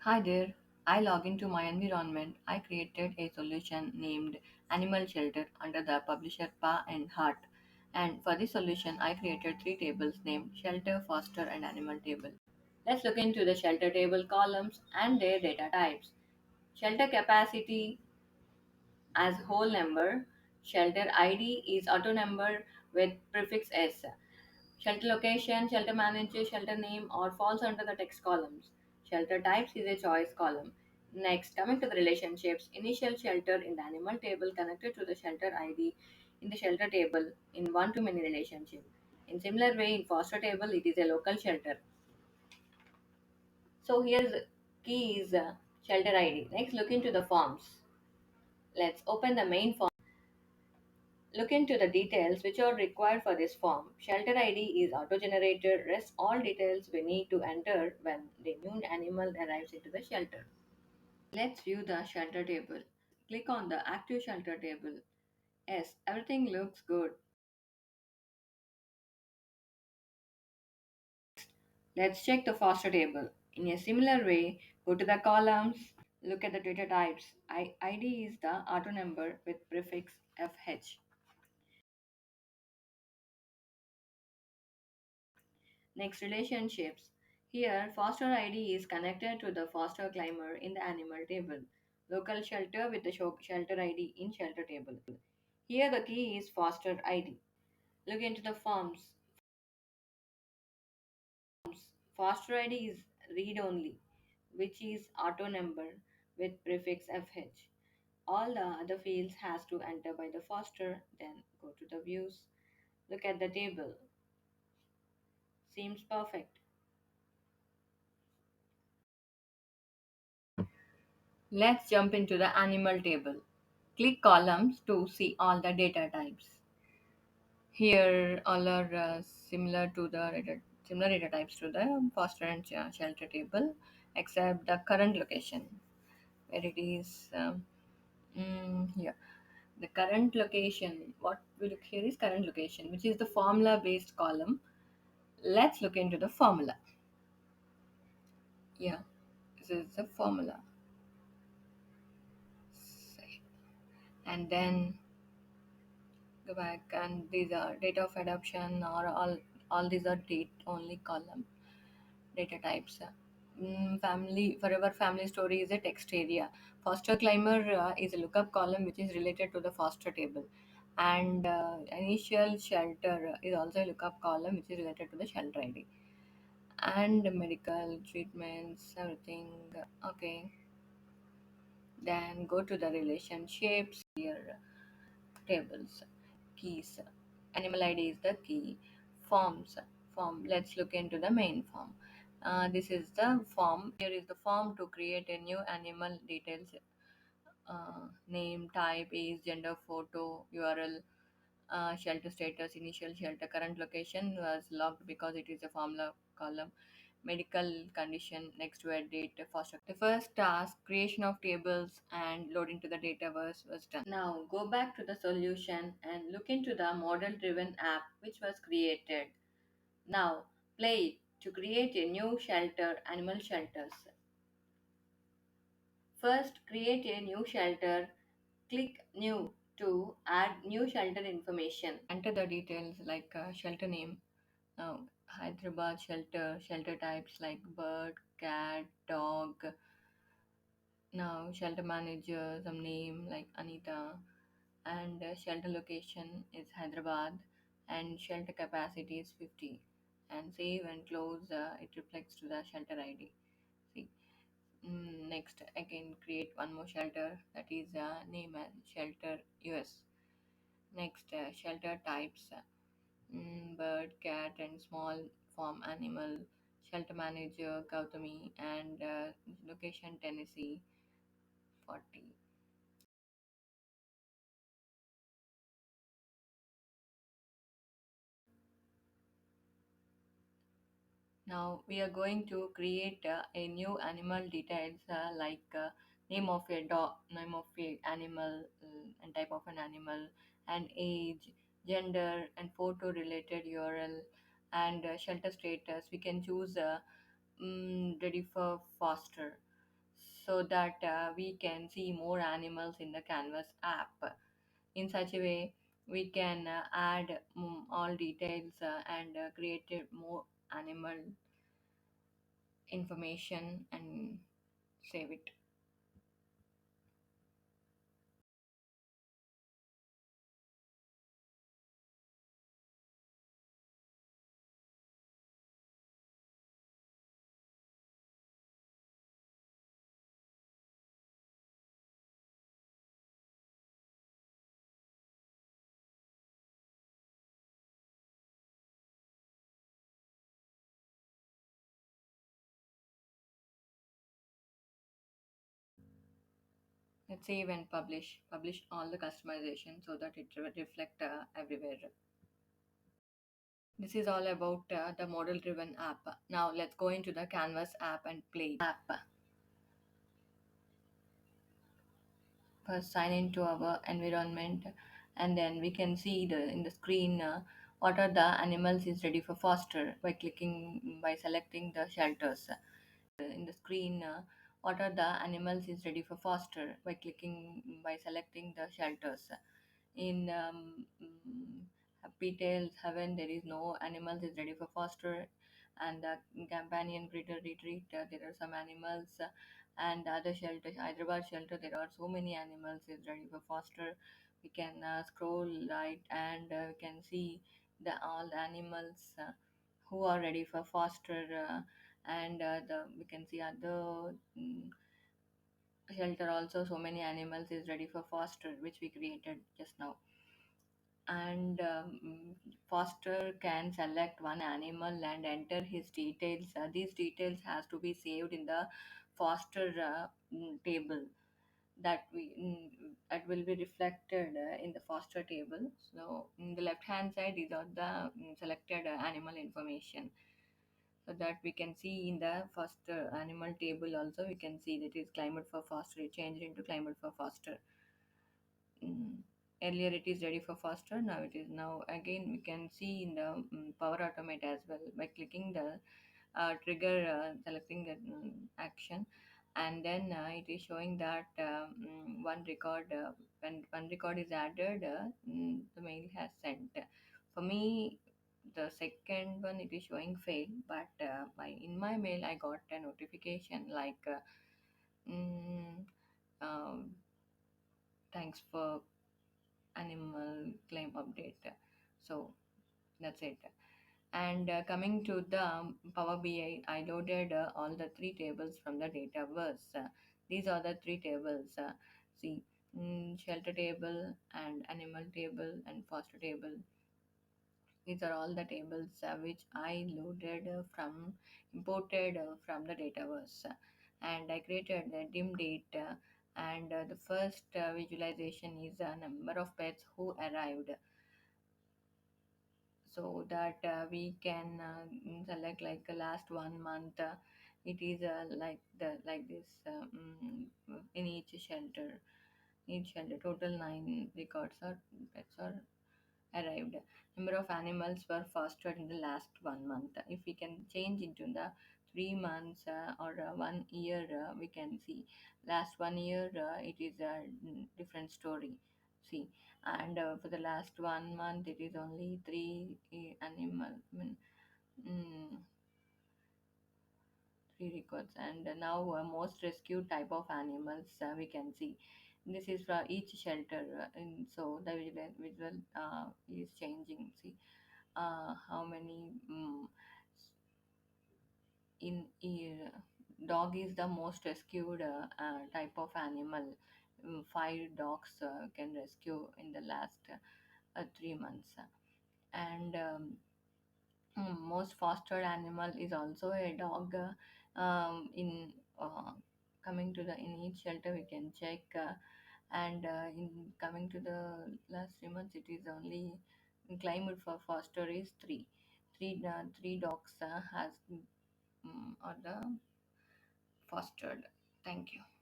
Hi there. I log into my environment. I created a solution named Animal Shelter under the publisher Pa and Hart. And for this solution, I created three tables named Shelter, Foster, and Animal Table. Let's look into the shelter table columns and their data types. Shelter capacity as whole number. Shelter ID is auto number with prefix S. Shelter location, shelter manager, shelter name, or falls under the text columns. Shelter types is a choice column. Next, coming to the relationships, initial shelter in the animal table connected to the shelter ID in the shelter table in one-to-many relationship. In similar way, in foster table, it is a local shelter. So here's key is shelter ID. Next, look into the forms. Let's open the main form. Look into the details which are required for this form. Shelter ID is auto-generated. Rest all details we need to enter when the new animal arrives into the shelter. Let's view the shelter table. Click on the active shelter table. Yes, everything looks good. Let's check the foster table. In a similar way, go to the columns, look at the data types. ID is the auto number with prefix FH. Next, relationships. Here, foster ID is connected to the foster climber in the animal table. Local shelter with the shelter ID in shelter table. Here, the key is foster ID. Look into the forms. Foster ID is read only, which is auto number with prefix FH. All the other fields has to enter by the foster. Then go to the views. Look at the table. Seems perfect. Let's jump into the animal table. Click columns to see all the data types. Here, all are similar data types to the foster and shelter table, except the current location where it is. Here, the current location. What we look here is current location, which is the formula-based column. Let's look into the formula. Yeah, this is the formula, and then go back and these are date of adoption or all these are date only column data types. Family forever family story is a text area. Foster climber is a lookup column which is related to the foster table, and initial shelter is also a lookup column which is related to the shelter ID, and medical treatments everything. Okay, then go to the relationships here. Tables, keys. Animal ID is the key. Forms, form. Let's look into the main form. This is the form. Here is the form to create a new animal details. Name, type, age, gender, photo, URL, shelter status, initial shelter, current location was locked because it is a formula column. Medical condition, next to a date, foster. The first task, creation of tables and loading to the dataverse was done. Now go back to the solution and look into the model driven app which was created. Now play it to create a new shelter, animal shelters. First, create a new shelter. Click New to add new shelter information. Enter the details like shelter name. Now, Hyderabad shelter, shelter types like bird, cat, dog. Now, shelter manager, some name like Anita. And shelter location is Hyderabad. And shelter capacity is 50. And save and close, it reflects to the shelter ID. See. Next, I can create one more shelter that is name as shelter US. Next, shelter types bird, cat, and small farm animal. Shelter manager Gautami and location Tennessee 40. Now we are going to create a new animal details like name of a dog, name of a animal, and type of an animal, and age, gender, and photo related URL, and shelter status. We can choose ready for foster. so that we can see more animals in the Canvas app. In such a way, we can add all details and create more animal information and save it. Let's save and publish all the customization so that it will reflect everywhere. This is all about the model driven app. Now let's go into the Canvas app and play app. First sign into our environment, and then we can see the in the screen what are the animals is ready for foster by selecting the shelters. In the screen what are the animals is ready for foster by selecting the shelters. In Happy Tales Heaven, there is no animals is ready for foster, and the companion critter retreat, there are some animals, and the other shelter, Hyderabad shelter, there are so many animals is ready for foster. We can scroll right, and we can see the all the animals who are ready for foster, and the we can see other shelter also. So many animals is ready for foster, which we created just now. And foster can select one animal and enter his details. These details has to be saved in the foster table that will be reflected in the foster table. So in the left hand side, these are the selected animal information, so that we can see in the foster animal table also. We can see that is climate for foster, it changed into climate for foster. mm, Earlier it is ready for faster, now it is, now again we can see in the power automate as well by clicking the trigger, selecting the action, and then it is showing that one record, when one record is added, the mail has sent. For me, the second one it is showing fail, but in my mail I got a notification like mm, um, thanks for animal claim update. So that's it. And coming to the Power BI, I loaded all the three tables from the Dataverse. These are the three tables. See, shelter table and animal table and foster table. These are all the tables which I loaded imported from the Dataverse. And I created the dim date. And the first visualization is a number of pets who arrived, so that we can select like last 1 month. It is like this in each shelter total 9 records or pets are arrived. Number of animals were fostered in the last 1 month. If we can change into the 3 months or 1 year, we can see last 1 year, it is a different story. See, and for the last 1 month, it is only three animal. Mm, three records, and now most rescued type of animals we can see. This is for each shelter, and so the visual is changing. See how many dog is the most rescued type of animal. 5 dogs can rescue in the last 3 months, and most fostered animal is also a dog. In coming to the in each shelter, we can check, and in coming to the last 3 months, it is only climate for foster is three dogs has are the fostered. Thank you.